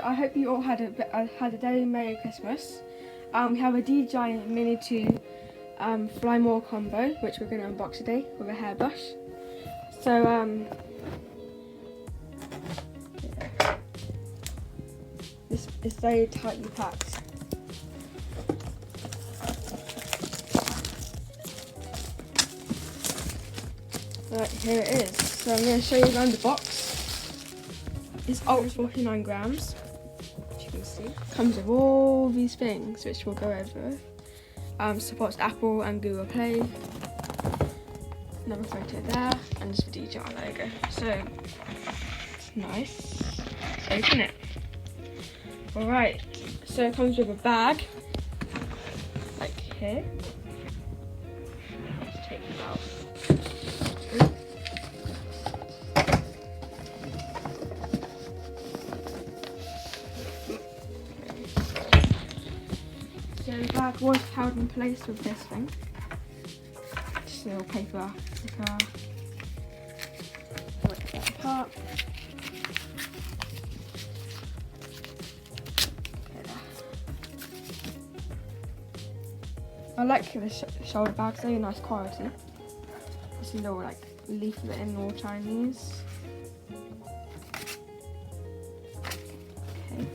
I hope you all had a very Merry Christmas. We have a DJI Mini 2 Fly More combo, which we're going to unbox today with a hairbrush. So this is very tightly packed. Right, here it is. So I'm going to show you around the box. It's ultra 49 grams, as you can see. Comes with all these things, which we'll go over. Supports Apple and Google Play. Another photo there, and just the DJI logo. So, it's nice. Let's open it. Alright, so it comes with a bag, like here. Let's take it out. So the bag was held in place with this thing. Just a little paper sticker. Rip that apart. I like the shoulder bags, they're nice quality. Just a little like leaflet in all Chinese. Okay,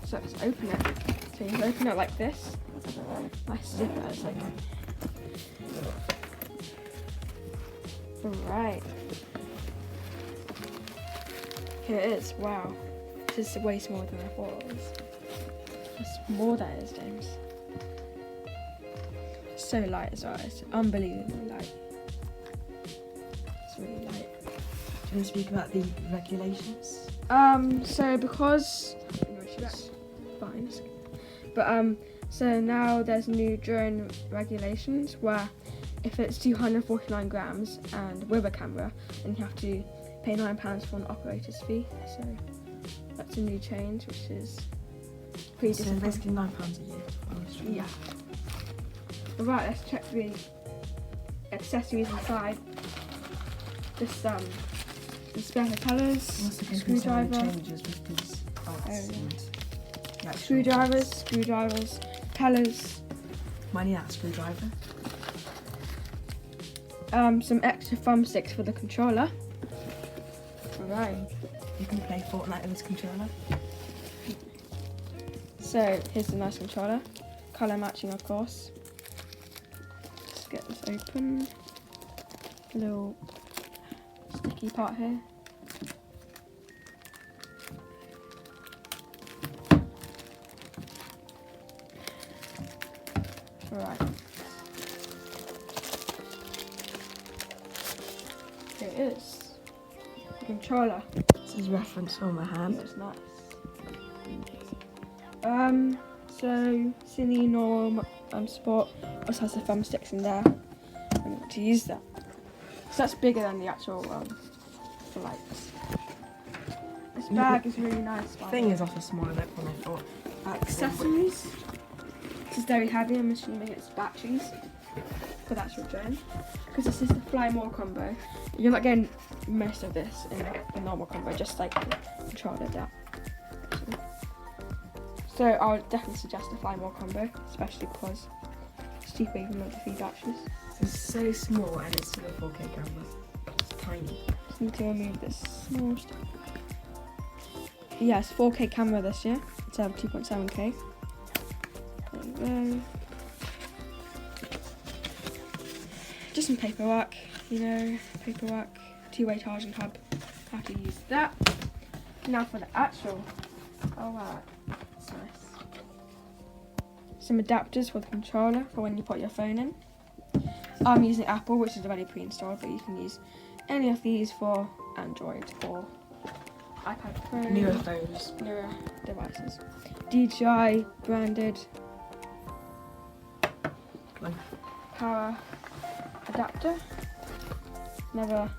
so let's open it. So you open it like this. Nice zipper, it's like. Alright. Here it is, wow. This is way smaller than I thought it was. How small that is, James. It's so light as well, it's unbelievably light. It's really light. Do you want to speak about the regulations? So because fine. But so now there's new drone regulations where if it's 249 grams and with a camera, then you have to pay £9 for an operator's fee. So that's a new change, which is pretty So basically £9 a year. Yeah. Alright, let's check the accessories inside. Just the spare propellers, screwdriver. Changes with these parts Screwdrivers, propellers. Might need that screwdriver. Some extra thumbsticks for the controller. Alright. You can play Fortnite with this controller. So here's the nice controller. Colour matching, of course. Let's get this open. A little sticky part here. Alright. Here it is. The controller. This is reference on my hand. It's nice. So Cine normal Sport also has the thumbsticks in there to use that. So that's bigger than the actual lights. This bag is really nice. The thing is also smaller than what I thought. Accessories. This is very heavy. I'm assuming it's batteries for the actual drone, because this is the Fly More combo. You're not getting most of this in the normal combo, just like the controller that. So I would definitely suggest the Fly More combo, especially because it's cheaper even with the 3 batteries. It's so small and it's still a 4K camera. It's tiny. Just need to remove this small stuff. Yeah, it's 4K camera this year. It's 2.7K. There you go. Just some paperwork, two-way charging hub, how to use that. Now for the actual, oh wow, that's nice. Some adapters for the controller for when you put your phone in. I'm using Apple, which is already pre-installed, but you can use any of these for Android or iPad Pro. Newer phones. Newer devices. DJI branded power adapter. Another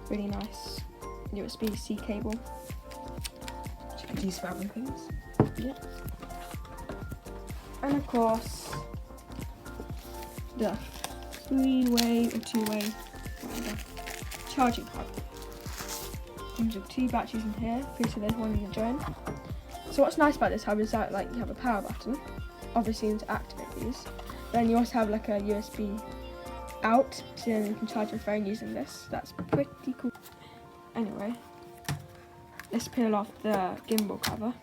really nice USB-C cable. Which you could use for other things. Yeah. And of course, the 3-way or 2-way charging hub. Comes with 2 batteries in here, so there's one in the drone. So what's nice about this hub is that like you have a power button, obviously to activate these. Then you also have like a USB out, so then you can charge your phone using this. That's pretty cool. Anyway, let's peel off the gimbal cover.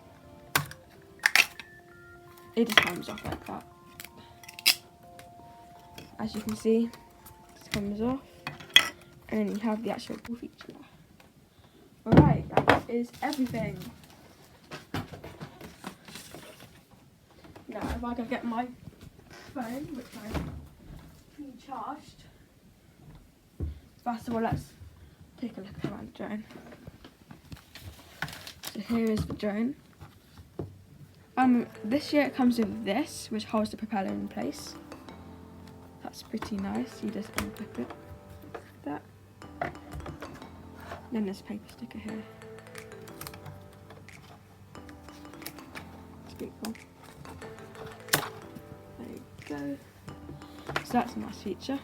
It just comes off like that. As you can see, this comes off, and then you have the actual feature. Alright, that is everything. Now, if I can get my phone, which I'm charged. First of all, let's take a look around the drone. So here is the drone. This year it comes with this, which holds the propeller in place. That's pretty nice. You just unclip it like that. Then there's a paper sticker here. It's pretty cool. There you go. So that's a nice feature.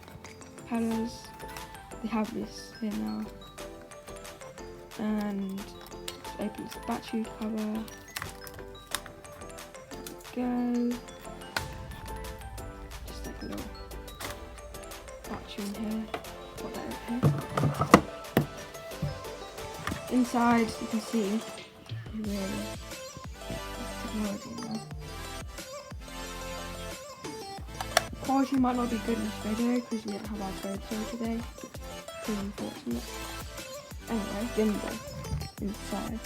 Propellers. They have this here now. And it opens the battery cover. Go. Just like a little battery in here. Put that in here. Inside, you can see really technology in there. Quality might not be good in this video because we don't have our photo today. Pretty unfortunate. Anyway, gimbal inside.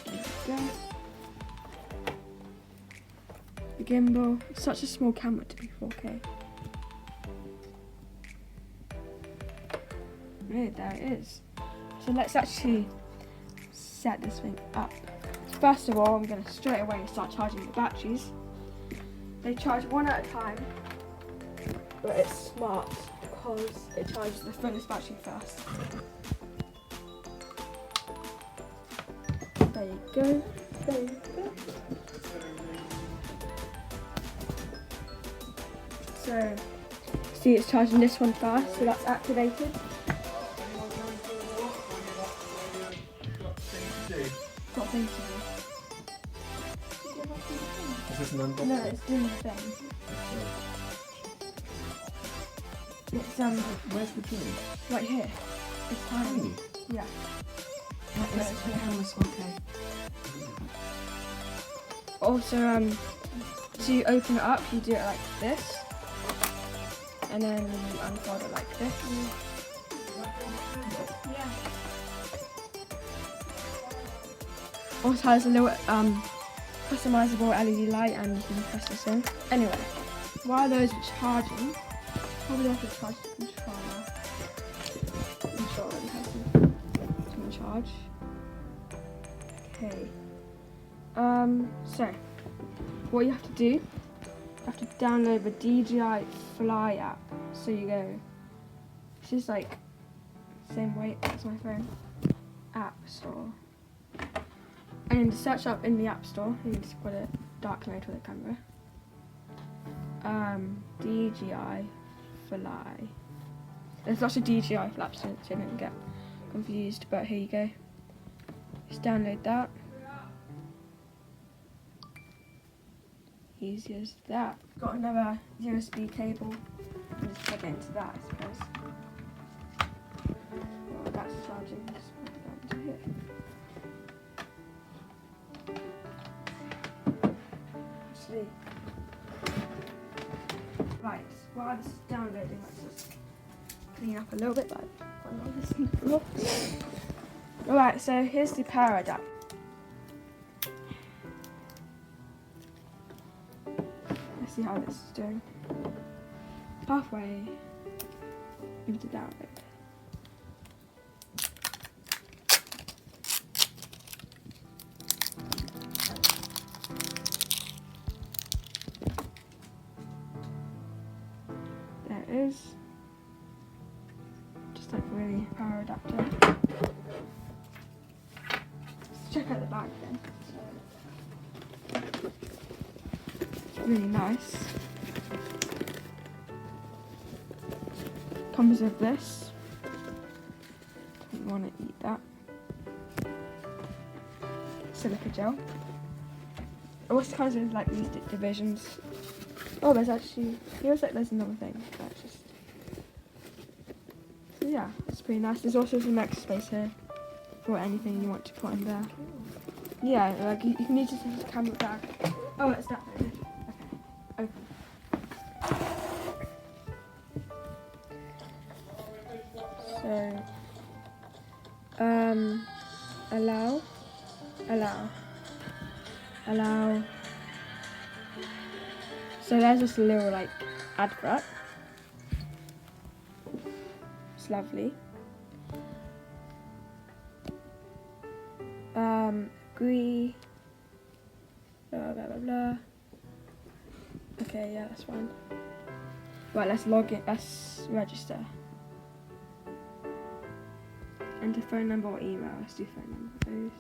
There we go. The gimbal. It's such a small camera to be 4K. Right, there it is. So let's actually set this thing up. First of all, I'm going to straight away start charging the batteries. They charge one at a time, but it's smart because it charges the fullest battery first. There you go. There you go. So, see, it's charging this one first, so that's activated. Got things to do. Is this an unboxing? No, it's doing the thing. It's Where's the drone? right here. It's tiny. Yeah. Let's put it on this one, okay. Also, to open it up, you do it like this, and then you unfold it like this. Yeah. Also has a little customizable LED light, and you can press this in. Anyway, while those are charging, probably have to charge the controller. Controller has to charge. Okay. So what you have to do, you have to download the DJI Fly app. So you go, it's just like same weight as my phone. App Store. And then search up in the App Store, you can just put it dark mode with a camera. DJI Fly. There's lots of DJI flaps in it, so you don't get confused, but here you go. Just download that. Easy as that. Got another USB cable. Just plug it into that, I suppose. Well, that's charging. Just plug that into here. Actually, right. While this is downloading, let's just clean up a little bit. Like, I'm not listening. Alright, so here's the power adapter. Let's see how this is doing. Halfway into download. There it is. Just like really power adapter. Let's check out the bag then. It's really nice. Comes with this. You want to eat that. Silica gel. It also comes with like these divisions. Oh, there's actually, feels like there's another thing. That's just, so yeah, it's pretty nice. There's also some extra space here for anything you want to put in there. Yeah, like you can use this as a camera bag. Oh, it's that thing. Okay, open. So, allow. So there's just a little like advert. It's lovely. Agree. Blah blah blah blah. Okay, yeah, that's fine. Right, let's log in. Let's register. Enter phone number or email. Let's do phone number, please.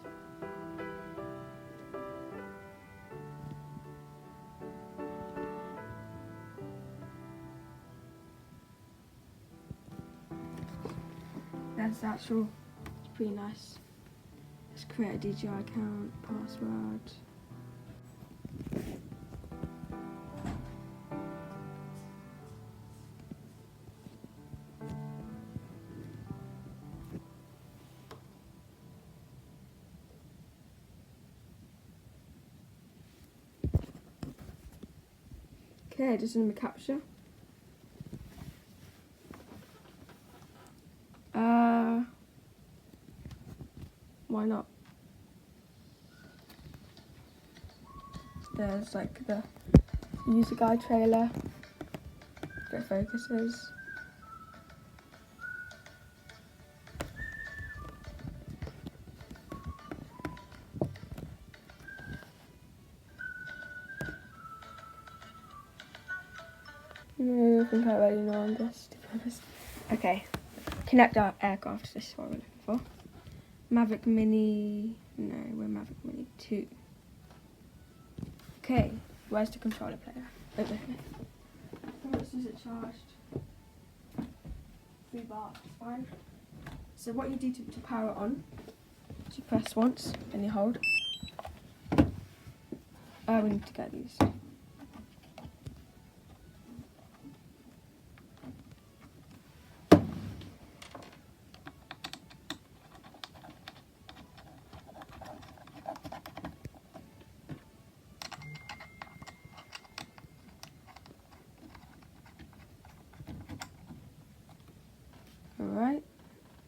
That's the actual. It's pretty nice. Let's create a DJI account, password. Okay, just in the capture. Why not? There's like the user guide trailer. If it focuses. No, I think I already know on this, to be honest. Okay, connect our aircraft. This is what we're looking for. Maverick Mini. No, we're Maverick Mini 2. Okay, where's the controller player? Over here. How much is it charged? $3, fine. So what you do to power it on, is you press once, then you hold. We need to get these.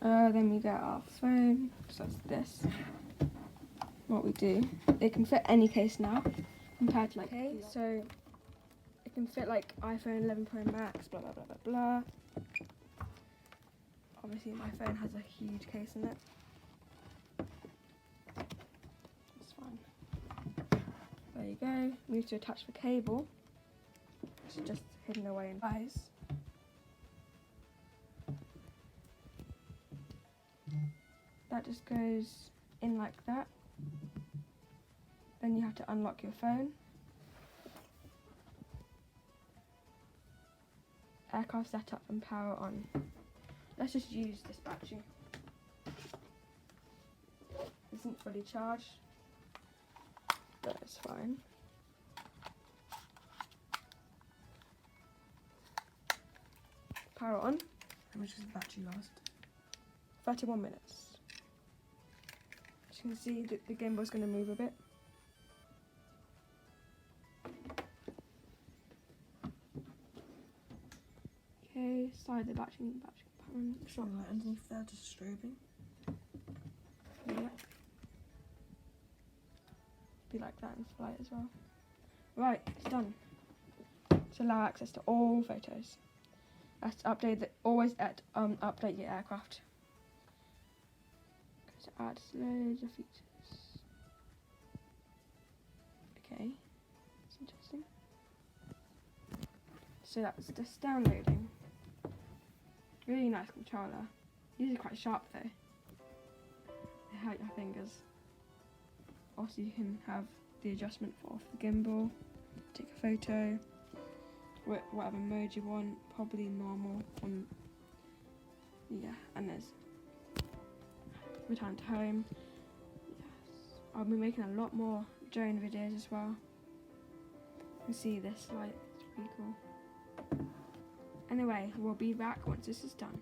Alright, then we get our phone, so that's this. What we do, it can fit any case now, compared to like, okay, so it can fit like iPhone 11 Pro Max, blah blah blah blah blah. Obviously my phone has a huge case in it. That's fine. There you go, we need to attach the cable, which is just hidden away in eyes. That just goes in like that. Then you have to unlock your phone. Aircraft setup and power on. Let's just use this battery. Isn't fully charged, but it's fine. Power on. How much does the battery last? 31 minutes. As you can see, the gimbal's going to move a bit. Okay, slide the battery compartment. Sure, like underneath there, just strobing. Yeah. Be like that in flight as well. Right, it's done. To allow access to all photos. That's to update always update your aircraft. To add loads of features. Okay, that's interesting. So that's just downloading. Really nice controller. These are quite sharp though. They hurt your fingers. Also you can have the adjustment for off the gimbal, take a photo, whatever mode you want, probably normal. Yeah, and there's returned home. Yes. I'll be making a lot more drone videos as well. You can see this light, it's pretty cool. Anyway, we'll be back once this is done.